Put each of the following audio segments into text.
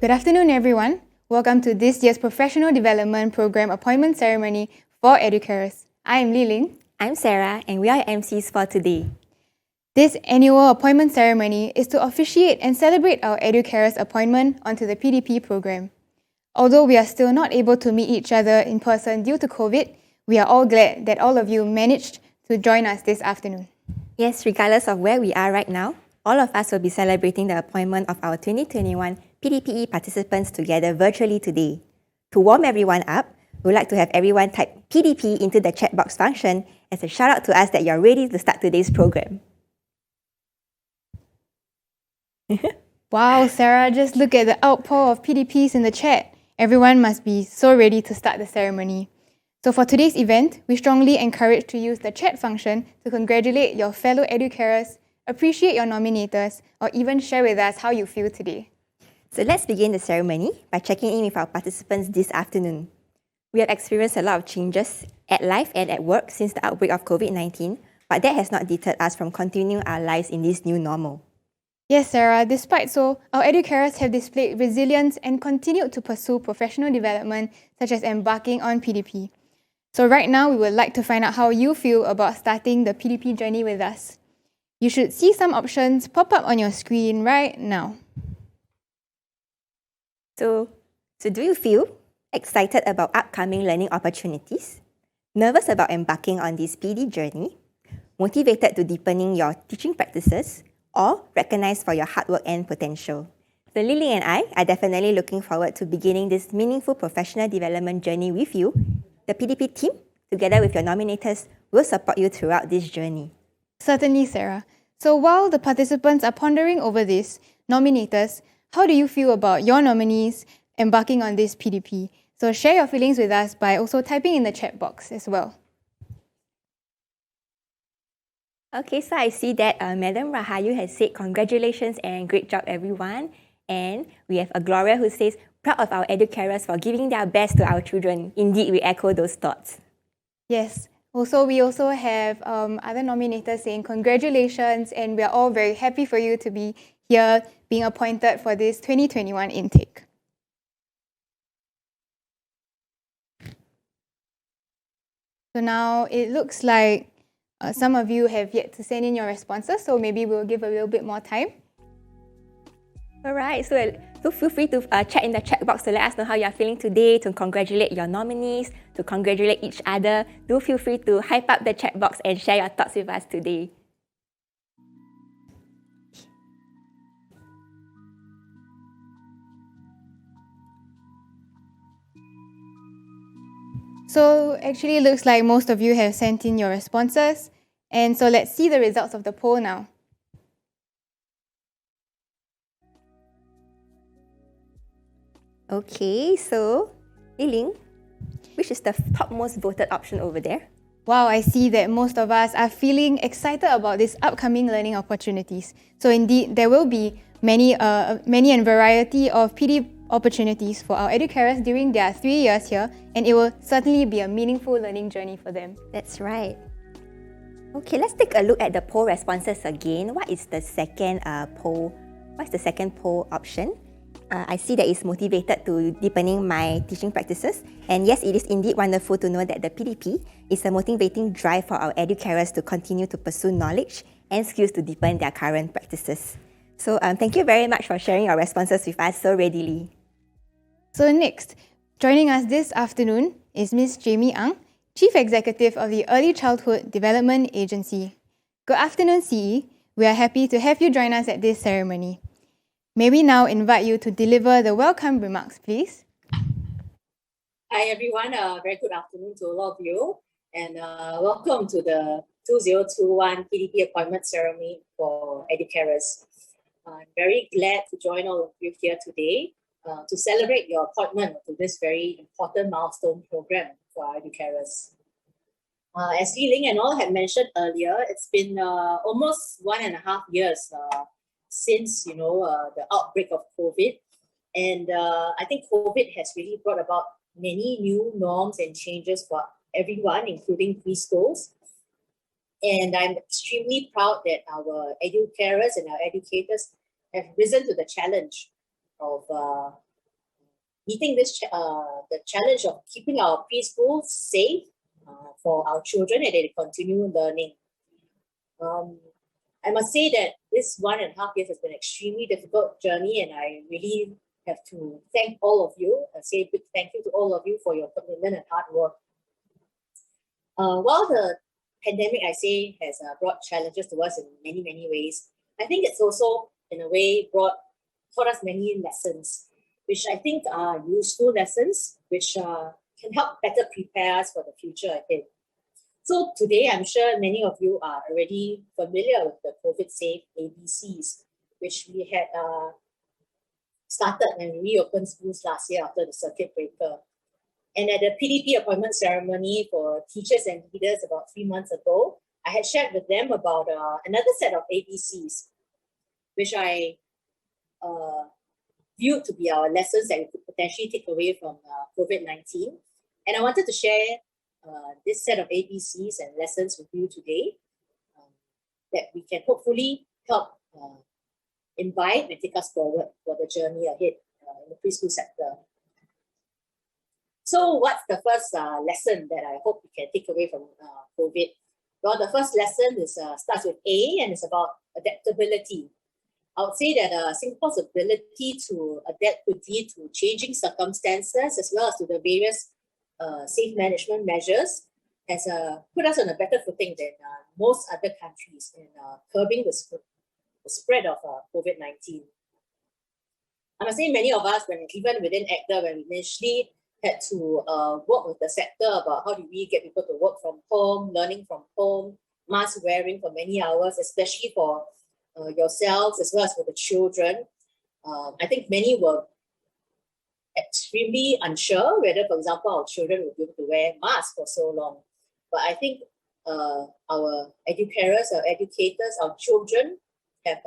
Good afternoon, everyone. Welcome to this year's Professional Development Program Appointment Ceremony for Educarers. I am Li Ling. I'm Sarah, and we are MCs for today. This annual appointment ceremony is to officiate and celebrate our Educarers' appointment onto the PDP program. Although we are still not able to meet each other in person due to COVID, we are all glad that all of you managed to join us this afternoon. Yes, regardless of where we are right now, all of us will be celebrating the appointment of our 2021 PDPE participants together virtually today. To warm everyone up, we'd like to have everyone type PDP into the chat box function as a shout out to us that you're ready to start today's program. Wow, Sarah, just look at the outpour of PDPs in the chat. Everyone must be so ready to start the ceremony. So for today's event, we strongly encourage to use the chat function to congratulate your fellow educarers, appreciate your nominators, or even share with us how you feel today. So let's begin the ceremony by checking in with our participants this afternoon. We have experienced a lot of changes at life and at work since the outbreak of COVID-19, but that has not deterred us from continuing our lives in this new normal. Yes, Sarah, despite so, our educarers have displayed resilience and continued to pursue professional development such as embarking on PDP. So right now, we would like to find out how you feel about starting the PDP journey with us. You should see some options pop up on your screen right now. So do you feel excited about upcoming learning opportunities? Nervous about embarking on this PD journey? Motivated to deepening your teaching practices? Or recognized for your hard work and potential? So Lily and I are definitely looking forward to beginning this meaningful professional development journey with you. The PDP team, together with your nominators, will support you throughout this journey. Certainly, Sarah. So while the participants are pondering over this, nominators, how do you feel about your nominees embarking on this PDP? So share your feelings with us by also typing in the chat box as well. Okay, so I see that Madam Rahayu has said congratulations and great job everyone. And we have a Gloria who says, proud of our educarers for giving their best to our children. Indeed, we echo those thoughts. Yes. We also have other nominators saying congratulations, and we are all very happy for you to be here being appointed for this 2021 intake. So now it looks like some of you have yet to send in your responses, so maybe we'll give a little bit more time. All right, so feel free to chat in the chat box to let us know how you're feeling today, to congratulate your nominees, to congratulate each other. Do feel free to hype up the chat box and share your thoughts with us today. So actually it looks like most of you have sent in your responses. And so let's see the results of the poll now. Okay, so Liling, which is the topmost voted option over there? Wow, I see that most of us are feeling excited about these upcoming learning opportunities. So indeed, there will be many and variety of PD opportunities for our educarers during their 3 years here, and it will certainly be a meaningful learning journey for them. That's right. Okay, let's take a look at the poll responses again. What is the second poll? What's the second poll option? I see that it's motivated to deepening my teaching practices. And yes, it is indeed wonderful to know that the PDP is a motivating drive for our educarers to continue to pursue knowledge and skills to deepen their current practices. So thank you very much for sharing your responses with us so readily. So next, joining us this afternoon is Ms. Jamie Ang, Chief Executive of the Early Childhood Development Agency. Good afternoon, CE. We are happy to have you join us at this ceremony. May we now invite you to deliver the welcome remarks, please? Hi, everyone. Very good afternoon to all of you. And welcome to the 2021 PDP appointment ceremony for educarers. I'm very glad to join all of you here today to celebrate your appointment to this very important milestone program for our educarers. As Yi Ling and all had mentioned earlier, it's been almost 1.5 years since the outbreak of COVID, and I think COVID has really brought about many new norms and changes for everyone, including preschools. And I'm extremely proud that our educarers and our educators have risen to the challenge of meeting the challenge of keeping our preschools safe for our children and they continue learning. I must say that this 1.5 years has been an extremely difficult journey, and I really have to thank all of you and say a big thank you to all of you for your commitment and hard work. While the pandemic, I say, has brought challenges to us in many, many ways, I think it's also, in a way, taught us many lessons, which I think are useful lessons, which can help better prepare us for the future ahead. So today, I'm sure many of you are already familiar with the COVID-safe ABCs, which we had started when we reopened schools last year after the circuit breaker. And at the PDP appointment ceremony for teachers and leaders about 3 months ago, I had shared with them about another set of ABCs, which I viewed to be our lessons that we could potentially take away from COVID-19. And I wanted to share this set of ABCs and lessons with you today that we can hopefully help imbibe and take us forward for the journey ahead in the preschool sector. So what's the first lesson that I hope we can take away from COVID? Well, the first lesson is starts with A, and it's about adaptability. I would say that Singapore's ability to adapt quickly to changing circumstances as well as to the various safe management measures has put us on a better footing than most other countries in curbing the spread of COVID-19. I must say many of us, even within ACTA, when we initially had to work with the sector about how do we get people to work from home, learning from home, mask wearing for many hours, especially for yourselves as well as for the children. I think many were extremely unsure whether, for example, our children would be able to wear masks for so long. But I think our educators, our educators, our children have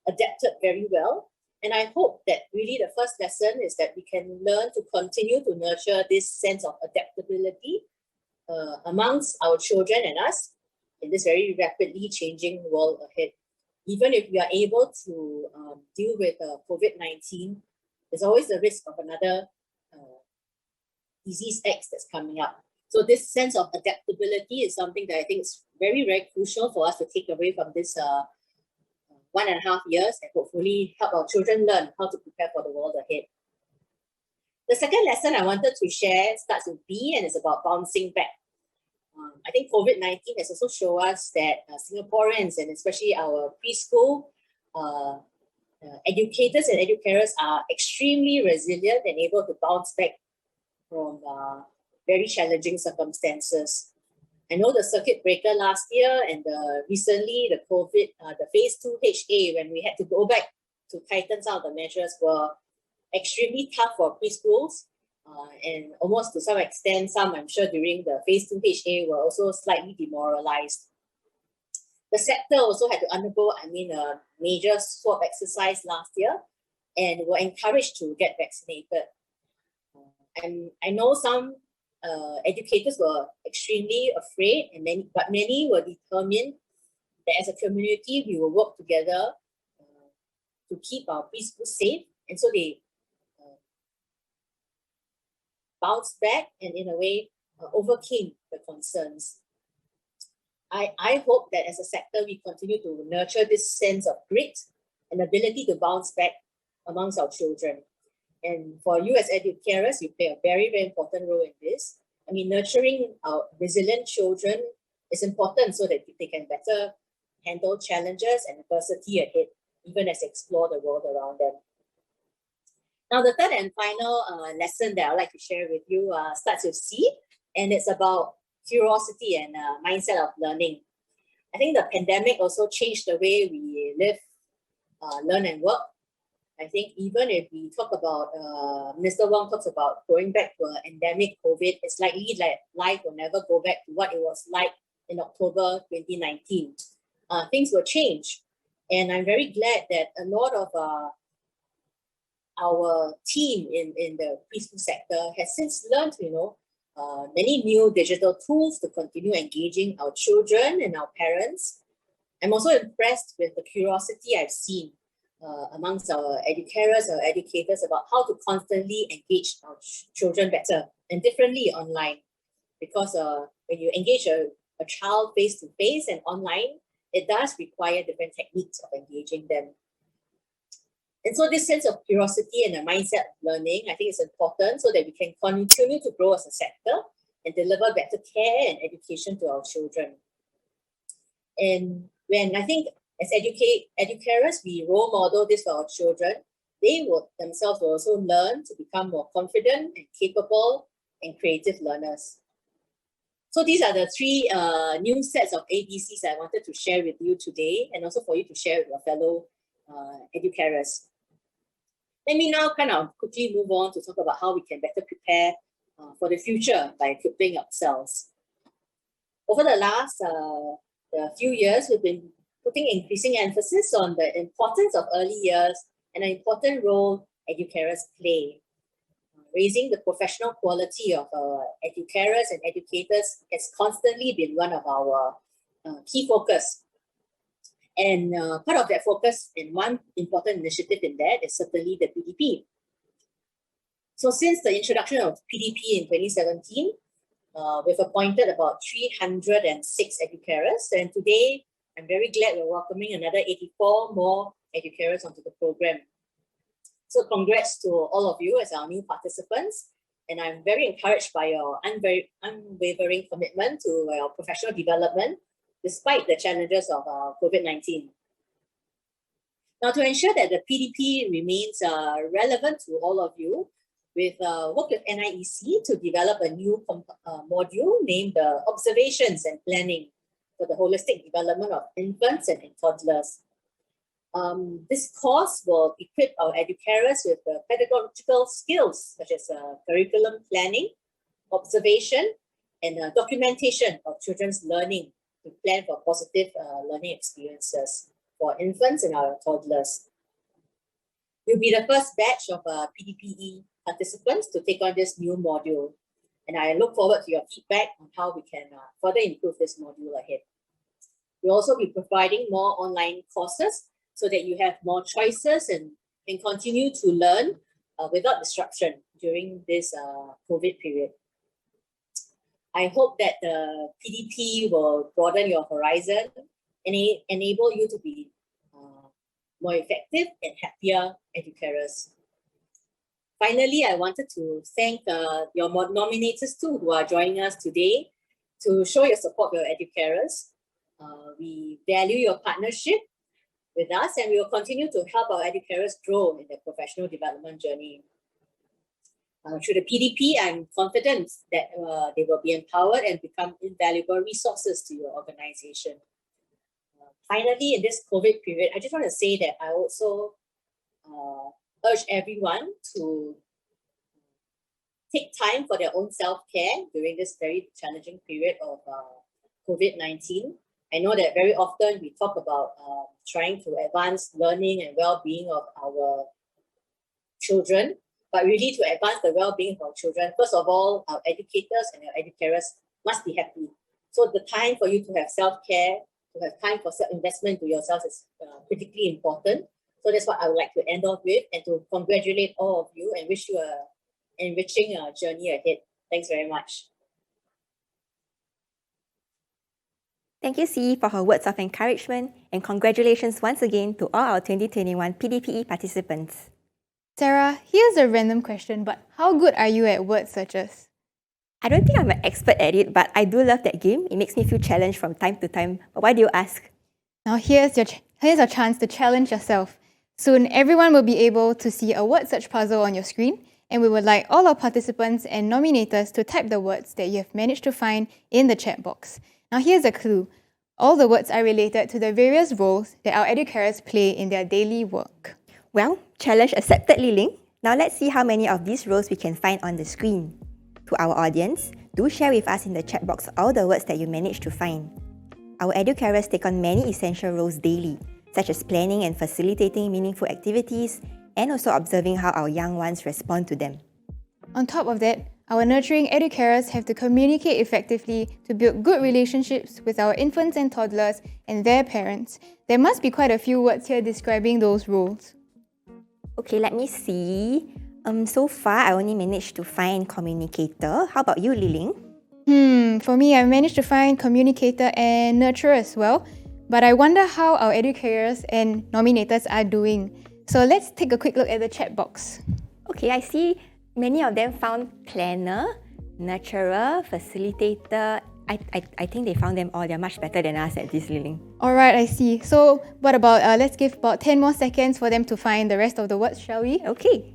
adapted very well. And I hope that really the first lesson is that we can learn to continue to nurture this sense of adaptability amongst our children and us in this very rapidly changing world ahead. Even if we are able to deal with COVID-19, there's always the risk of another disease X that's coming up. So this sense of adaptability is something that I think is very, very crucial for us to take away from this 1.5 years and hopefully help our children learn how to prepare for the world ahead. The second lesson I wanted to share starts with B, and it's about bouncing back. I think COVID-19 has also shown us that Singaporeans and especially our preschool educators and educators are extremely resilient and able to bounce back from very challenging circumstances. I know the circuit breaker last year and recently the COVID, the phase 2 HA, when we had to go back to tighten some of the measures, were extremely tough for preschools. And almost to some extent, some I'm sure during the phase 2 HA were also slightly demoralized. The sector also had to undergo, a major swab exercise last year and were encouraged to get vaccinated. And I know some educators were extremely afraid, but many were determined that as a community we will work together to keep our preschool safe, and so they bounced back and in a way overcame the concerns. I hope that as a sector we continue to nurture this sense of grit and ability to bounce back amongst our children. And for you as educators, you play a very, very important role in this. Nurturing our resilient children is important so that they can better handle challenges and adversity ahead, even as they explore the world around them. Now, the third and final lesson that I'd like to share with you starts with C, and it's about curiosity and mindset of learning. I think the pandemic also changed the way we live, learn and work. I think even if we talk about, Mr. Wong talks about going back to an endemic COVID, it's likely that life will never go back to what it was like in October 2019. Things will change. And I'm very glad that a lot of our team in the preschool sector has since learned, many new digital tools to continue engaging our children and our parents. I'm also impressed with the curiosity I've seen amongst our educators or educators about how to constantly engage our children better and differently online. Because when you engage a child face-to-face and online, it does require different techniques of engaging them. And so this sense of curiosity and a mindset of learning, I think is important so that we can continue to grow as a sector and deliver better care and education to our children. And when I think as educators, we role model this for our children, they will themselves will also learn to become more confident and capable and creative learners. So these are the three new sets of ABCs I wanted to share with you today, and also for you to share with your fellow educators. Let me now kind of quickly move on to talk about how we can better prepare for the future by equipping ourselves. Over the last few years, we've been putting increasing emphasis on the importance of early years and an important role educators play. Raising the professional quality of educators and educators has constantly been one of our key focus. And part of that focus and one important initiative in that is certainly the PDP. So since the introduction of PDP in 2017, we've appointed about 306 educators, and today I'm very glad we're welcoming another 84 more educators onto the program. So congrats to all of you as our new participants, and I'm very encouraged by your unwavering commitment to your professional development despite the challenges of COVID-19. Now, to ensure that the PDP remains relevant to all of you, we've worked with NIEC to develop a new module named Observations and Planning for the Holistic Development of Infants and Toddlers. This course will equip our educators with the pedagogical skills such as curriculum planning, observation, and documentation of children's learning to plan for positive learning experiences for infants and our toddlers. You'll be the first batch of PDPE participants to take on this new module, and I look forward to your feedback on how we can further improve this module ahead. We'll also be providing more online courses so that you have more choices and can continue to learn without disruption during this COVID period. I hope that the PDP will broaden your horizon and enable you to be more effective and happier educators. Finally, I wanted to thank your nominators too who are joining us today to show your support for your educators. We value your partnership with us, and we will continue to help our educators grow in their professional development journey. Through the PDP, I'm confident that they will be empowered and become invaluable resources to your organization. Finally, in this COVID period, I just want to say that I also urge everyone to take time for their own self-care during this very challenging period of COVID-19. I know that very often we talk about trying to advance learning and well-being of our children, but really to advance the well-being of our children, first of all, our educators and our educators must be happy. So the time for you to have self-care, to have time for self-investment to yourselves is critically important. So that's what I would like to end off with, and to congratulate all of you and wish you an enriching journey ahead. Thanks very much. Thank you, CE, for her words of encouragement, and congratulations once again to all our 2021 PDPE participants. Sarah, here's a random question, but how good are you at word searches? I don't think I'm an expert at it, but I do love that game. It makes me feel challenged from time to time. But why do you ask? Now here's a chance to challenge yourself. Soon, everyone will be able to see a word search puzzle on your screen, and we would like all our participants and nominators to type the words that you have managed to find in the chat box. Now here's a clue. All the words are related to the various roles that our educators play in their daily work. Well, challenge accepted, Li Ling. Now let's see how many of these roles we can find on the screen. To our audience, do share with us in the chat box all the words that you managed to find. Our educators take on many essential roles daily, such as planning and facilitating meaningful activities, and also observing how our young ones respond to them. On top of that, Our nurturing educarers have to communicate effectively to build good relationships with our infants and toddlers and their parents. There must be quite a few words here describing those roles. Okay, let me see. So far, I only managed to find communicator. How about you, Liling? For me, I managed to find communicator and nurturer as well, but I wonder how our educators and nominators are doing. So let's take a quick look at the chat box. Okay, I see many of them found planner, nurturer, facilitator. I think they found them all. They're much better than us at this, Liling. Alright, I see. So what about, let's give about 10 more seconds for them to find the rest of the words, shall we? Okay.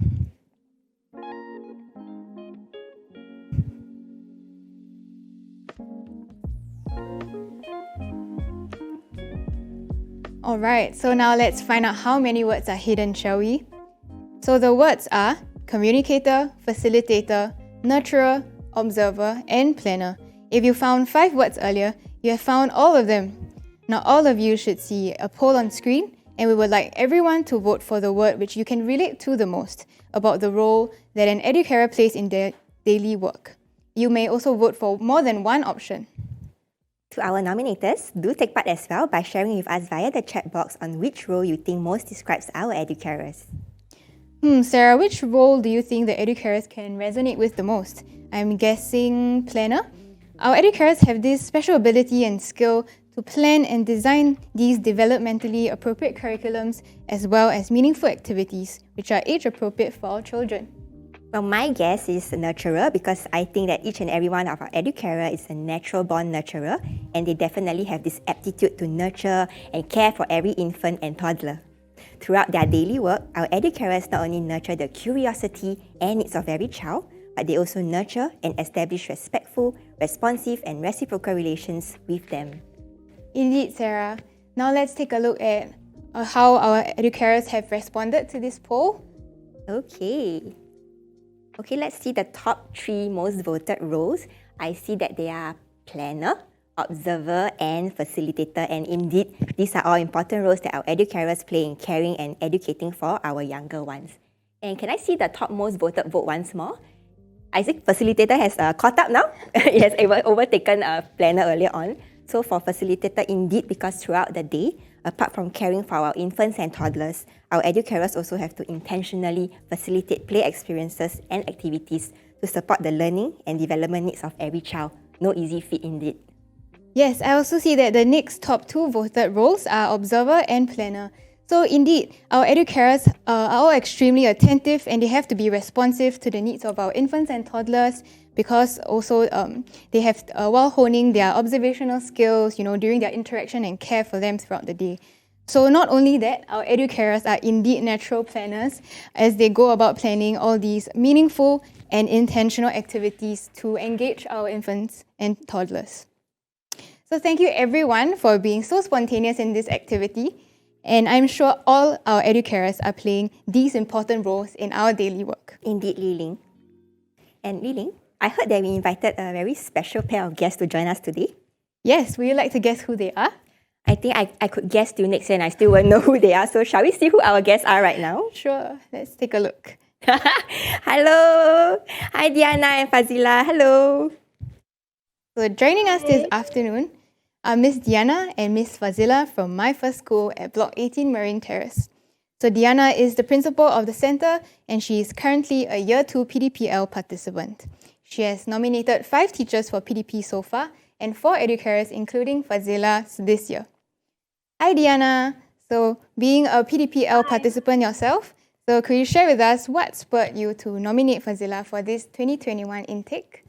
Alright, so now let's find out how many words are hidden, shall we? So the words are communicator, facilitator, nurturer, observer, and planner. If you found 5 words earlier, you have found all of them. Now all of you should see a poll on screen, and we would like everyone to vote for the word which you can relate to the most about the role that an educator plays in their daily work. You may also vote for more than one option. To our nominators, do take part as well by sharing with us via the chat box on which role you think most describes our educarers. Sarah, which role do you think the educarers can resonate with the most? I'm guessing planner. Our educarers have this special ability and skill to plan and design these developmentally appropriate curriculums as well as meaningful activities which are age appropriate for our children. Well, my guess is nurturer because I think that each and every one of our educarer is a natural born nurturer and they definitely have this aptitude to nurture and care for every infant and toddler. Throughout their daily work, our educarers not only nurture the curiosity and needs of every child, but they also nurture and establish respectful, responsive and reciprocal relations with them. Indeed, Sarah. Now let's take a look at how our educarers have responded to this poll. Okay, let's see the top 3 most voted roles. I see that they are planner, observer, and facilitator. And indeed, these are all important roles that our educarers play in caring and educating for our younger ones. And can I see the top most voted vote once more? I think facilitator has caught up now. It has overtaken planner earlier on. So for facilitator, indeed, because throughout the day, apart from caring for our infants and toddlers, our educarers also have to intentionally facilitate play experiences and activities to support the learning and development needs of every child. No easy feat indeed. Yes, I also see that the next top 2 voted roles are observer and planner. So indeed, our educarers are all extremely attentive and they have to be responsive to the needs of our infants and toddlers because also they have, while honing their observational skills, during their interaction and care for them throughout the day. So not only that, our educarers are indeed natural planners as they go about planning all these meaningful and intentional activities to engage our infants and toddlers. So thank you everyone for being so spontaneous in this activity. And I'm sure all our educarers are playing these important roles in our daily work. Indeed, Liling. And Liling, I heard that we invited a very special pair of guests to join us today. Yes, would you like to guess who they are? I think I could guess till next year and I still won't know who they are. So shall we see who our guests are right now? Sure, let's take a look. Hello! Hi Diana and Fazila, hello! So joining us this afternoon are Miss Diana and Miss Fazila from My First School at Block 18 Marine Terrace. So Diana is the principal of the centre and she is currently a Year 2 PDPL participant. She has nominated 5 teachers for PDP so far and 4 educarers including Fazila this year. Hi Diana! So being a PDPL participant yourself, so could you share with us what spurred you to nominate Fazila for this 2021 intake?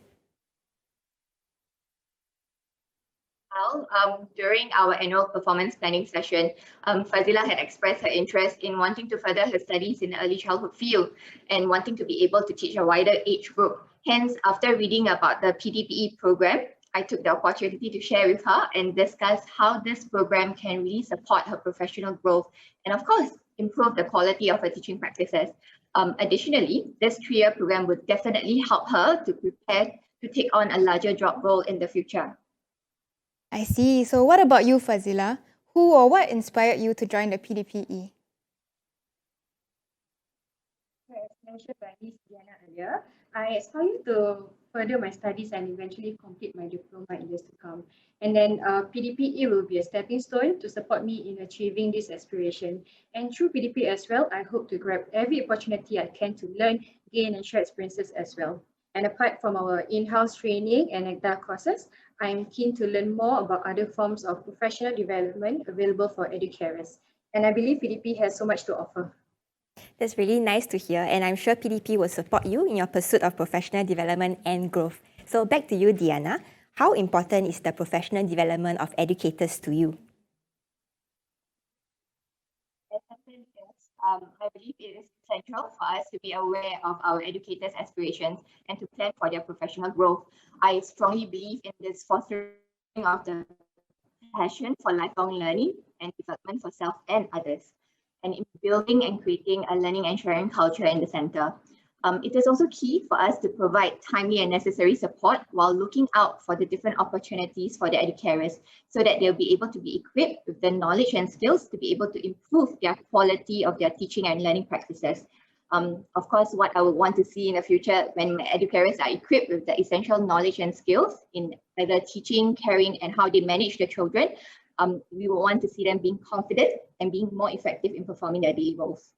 During our annual performance planning session, Fazila had expressed her interest in wanting to further her studies in the early childhood field and wanting to be able to teach a wider age group. Hence, after reading about the PDPE program, I took the opportunity to share with her and discuss how this program can really support her professional growth and, of course, improve the quality of her teaching practices. Additionally, this 3-year program would definitely help her to prepare to take on a larger job role in the future. I see. So what about you, Fazila? Who or what inspired you to join the PDPE? As mentioned by Ms. Diana earlier, I aspire to further my studies and eventually complete my diploma in years to come. And then PDPE will be a stepping stone to support me in achieving this aspiration. And through PDP as well, I hope to grab every opportunity I can to learn, gain, and share experiences as well. And apart from our in-house training and ECDA courses, I am keen to learn more about other forms of professional development available for educarers. And I believe PDP has so much to offer. That's really nice to hear, and I'm sure PDP will support you in your pursuit of professional development and growth. So back to you, Diana. How important is the professional development of educators to you? I believe it is essential for us to be aware of our educators' aspirations and to plan for their professional growth. I strongly believe in this fostering of the passion for lifelong learning and development for self and others, and in building and creating a learning and sharing culture in the center. It is also key for us to provide timely and necessary support while looking out for the different opportunities for the educarers so that they'll be able to be equipped with the knowledge and skills to be able to improve their quality of their teaching and learning practices. Of course, what I would want to see in the future when educarers are equipped with the essential knowledge and skills in either teaching, caring, and how they manage their children, we will want to see them being confident and being more effective in performing their daily roles.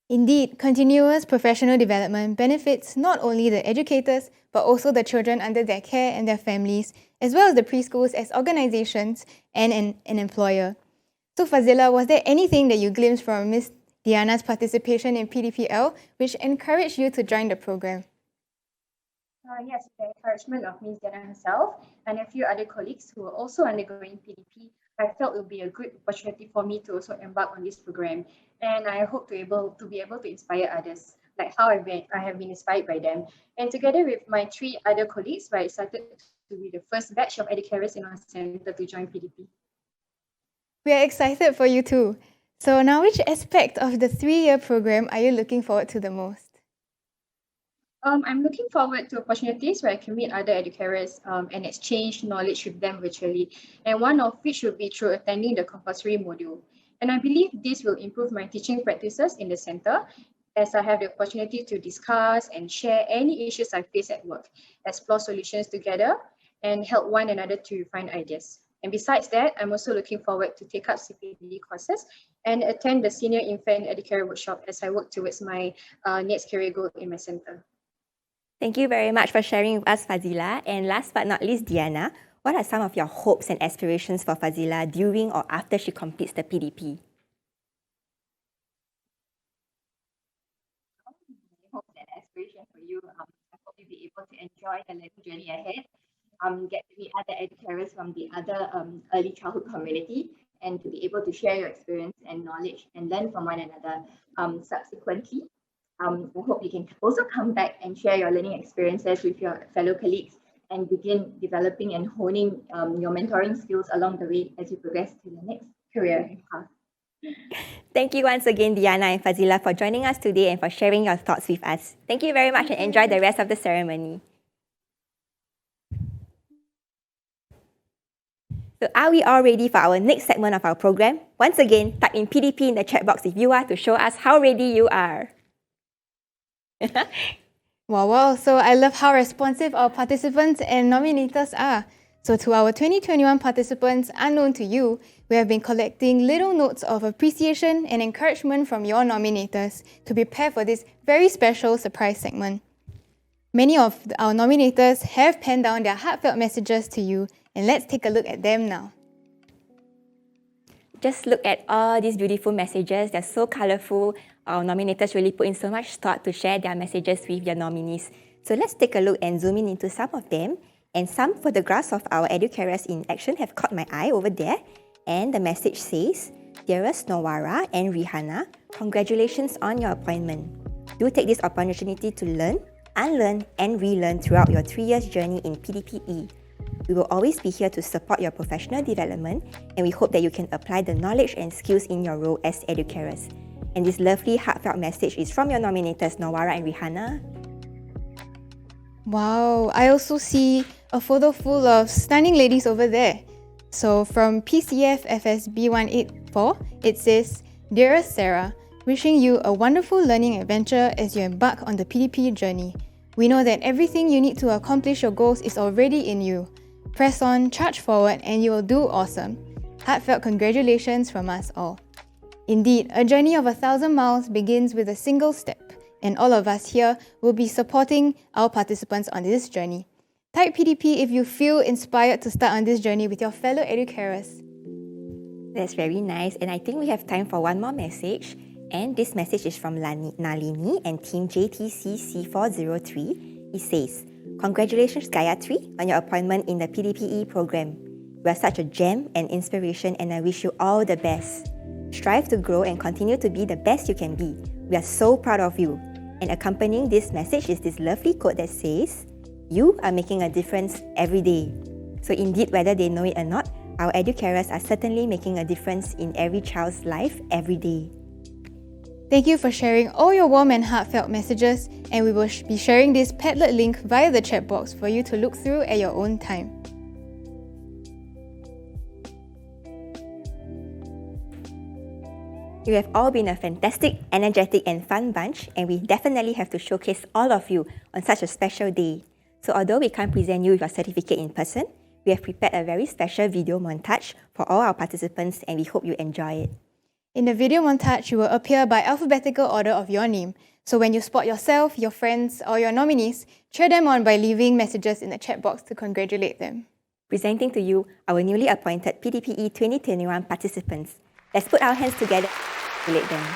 Indeed, continuous professional development benefits not only the educators, but also the children under their care and their families, as well as the preschools as organizations and an employer. So Fazila, was there anything that you glimpsed from Miss Diana's participation in PDPL which encouraged you to join the program? Yes, with the encouragement of Ms. Diana herself and a few other colleagues who are also undergoing PDP, I felt it would be a good opportunity for me to also embark on this program. And I hope to be able to inspire others, like how I have been inspired by them. And together with my 3 other colleagues, we're excited to be the first batch of educators in our center to join PDP. We are excited for you too. So now, which aspect of the 3-year program are you looking forward to the most? I'm looking forward to opportunities where I can meet other educators and exchange knowledge with them virtually, and one of which would be through attending the compulsory module. And I believe this will improve my teaching practices in the center as I have the opportunity to discuss and share any issues I face at work, explore solutions together, and help one another to find ideas. And besides that, I'm also looking forward to take up CPD courses and attend the Senior Infant Educator Workshop as I work towards my next career goal in my center. Thank you very much for sharing with us, Fazila. And last but not least, Diana, what are some of your hopes and aspirations for Fazila during or after she completes the PDP? Hopes and aspiration for you. I hope you'll be able to enjoy the learning journey ahead, get to meet other educators from the other early childhood community, and to be able to share your experience and knowledge and learn from one another subsequently. I hope you can also come back and share your learning experiences with your fellow colleagues and begin developing and honing your mentoring skills along the way as you progress to the next career path. Thank you once again, Diana and Fazila, for joining us today and for sharing your thoughts with us. Thank you very much and enjoy the rest of the ceremony. So are we all ready for our next segment of our program? Once again, type in PDP in the chat box if you are to show us how ready you are. Wow. So I love how responsive our participants and nominators are. So to our 2021 participants unknown to you, we have been collecting little notes of appreciation and encouragement from your nominators to prepare for this very special surprise segment. Many of our nominators have penned down their heartfelt messages to you, and let's take a look at them now. Just look at all these beautiful messages. They're so colorful. Our nominators really put in so much thought to share their messages with their nominees. So let's take a look and zoom in into some of them. And some photographs of our educators in action have caught my eye over there. And the message says, "Dearest Nawara and Rihanna, congratulations on your appointment. Do take this opportunity to learn, unlearn, and relearn throughout your 3 years journey in PDPE. We will always be here to support your professional development, and we hope that you can apply the knowledge and skills in your role as educators." And this lovely heartfelt message is from your nominators, Nawara and Rihanna. Wow, I also see a photo full of stunning ladies over there. So from PCF FSB 184, it says, "Dearest Sarah, wishing you a wonderful learning adventure as you embark on the PDP journey. We know that everything you need to accomplish your goals is already in you. Press on, charge forward, and you will do awesome. Heartfelt congratulations from us all. Indeed, a journey of 1,000 miles begins with a single step, and all of us here will be supporting our participants on this journey. Type PDP if you feel inspired to start on this journey with your fellow educarers. That's very nice, and I think we have time for one more message. And this message is from Nalini and Team JTC C403. It says, "Congratulations Gayatri on your appointment in the PDPE program. You are such a gem and inspiration, and I wish you all the best. Strive to grow and continue to be the best you can be. We are so proud of you." And accompanying this message is this lovely quote that says, "You are making a difference every day." So indeed, whether they know it or not, our educarers are certainly making a difference in every child's life every day. Thank you for sharing all your warm and heartfelt messages, and we will be sharing this Padlet link via the chat box for you to look through at your own time. You have all been a fantastic, energetic and fun bunch, and we definitely have to showcase all of you on such a special day. So although we can't present you with your certificate in person, we have prepared a very special video montage for all our participants, and we hope you enjoy it. In the video montage, you will appear by alphabetical order of your name. So when you spot yourself, your friends, or your nominees, cheer them on by leaving messages in the chat box to congratulate them. Presenting to you our newly appointed PDPE 2021 participants. Let's put our hands together to congratulate them.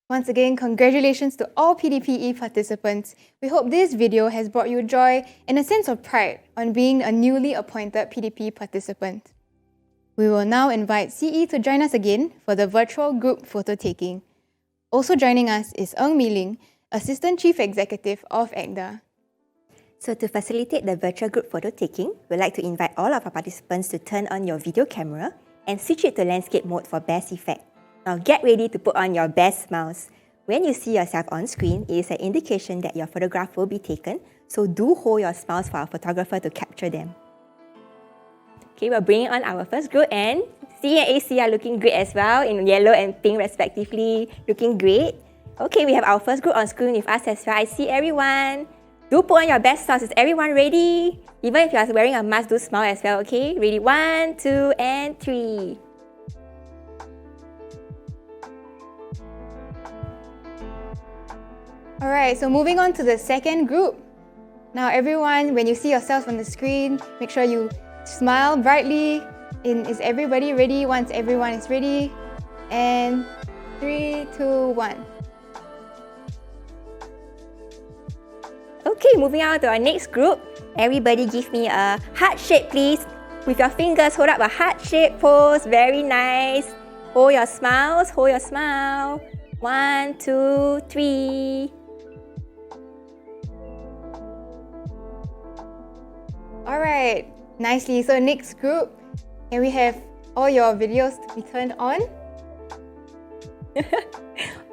Once again, congratulations to all PDPE participants. We hope this video has brought you joy and a sense of pride on being a newly appointed PDP participant. We will now invite CE to join us again for the virtual group photo taking. Also joining us is Ng Mi Ling, Assistant Chief Executive of ACDA. So to facilitate the virtual group photo taking, we'd like to invite all of our participants to turn on your video camera and switch it to landscape mode for best effect. Now get ready to put on your best smiles. When you see yourself on screen, it is an indication that your photograph will be taken, so do hold your smiles for our photographer to capture them. Okay, we're bringing on our first group, and C and AC are looking great as well, in yellow and pink respectively, looking great. Okay, we have our first group on screen with us as well. I see everyone. Do put on your best smiles. Is everyone ready? Even if you are wearing a mask, do smile as well, okay? Ready? 1, 2, and 3. Alright, so moving on to the second group. Now everyone, when you see yourself on the screen, make sure you smile brightly. Is everybody ready? Once everyone is ready. And 3, 2, 1. Okay, moving on to our next group. Everybody give me a heart shape, please. With your fingers, hold up a heart shape pose. Very nice. Hold your smiles. Hold your smile. 1, 2, 3. Alright, nicely. So next group, can we have all your videos to be turned on?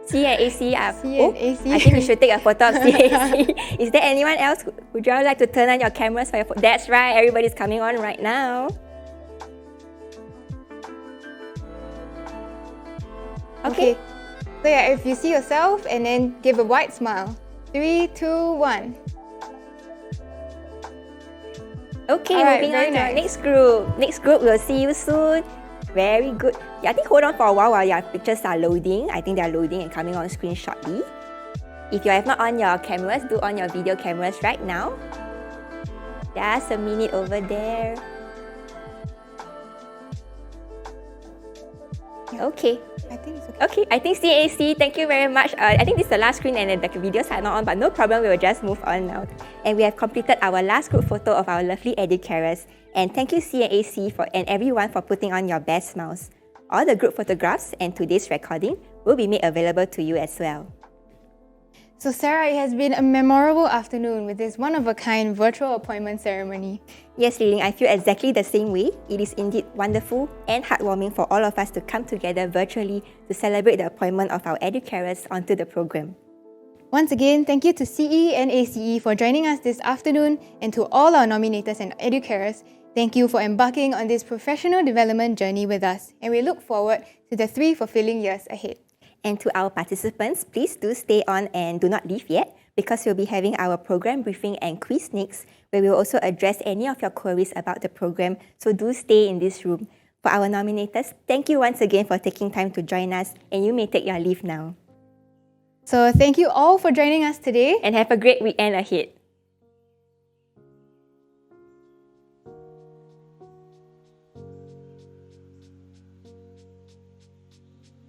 C and AC are... C and AC. I think we should take a photo of C and AC. Is there anyone else? Would you all like to turn on your cameras for your photo? That's right, everybody's coming on right now. Okay. So yeah, if you see yourself and then give a wide smile. 3, 2, 1. Okay, Alright, moving on very to our nice. next group. Next group, we'll see you soon. Very good. Yeah, I think hold on for a while your pictures are loading. I think they're loading and coming on screen shortly. If you have not on your cameras, do on your video cameras right now. Just a minute over there. Okay. I think it's okay. Okay, I think CAC, thank you very much. I think this is the last screen and the videos are not on, but no problem, we will just move on now. And we have completed our last group photo of our lovely educarers. And thank you CAC and everyone for putting on your best smiles. All the group photographs and today's recording will be made available to you as well. So Sarah, it has been a memorable afternoon with this one-of-a-kind virtual appointment ceremony. Yes, Li Ling, I feel exactly the same way. It is indeed wonderful and heartwarming for all of us to come together virtually to celebrate the appointment of our educarers onto the program. Once again, thank you to CE and ACE for joining us this afternoon, and to all our nominators and educarers, thank you for embarking on this professional development journey with us, and we look forward to the 3 fulfilling years ahead. And to our participants, please do stay on and do not leave yet, because we'll be having our program briefing and quiz next, where we'll also address any of your queries about the program, so do stay in this room. For our nominators, thank you once again for taking time to join us, and you may take your leave now. So thank you all for joining us today. And have a great weekend ahead.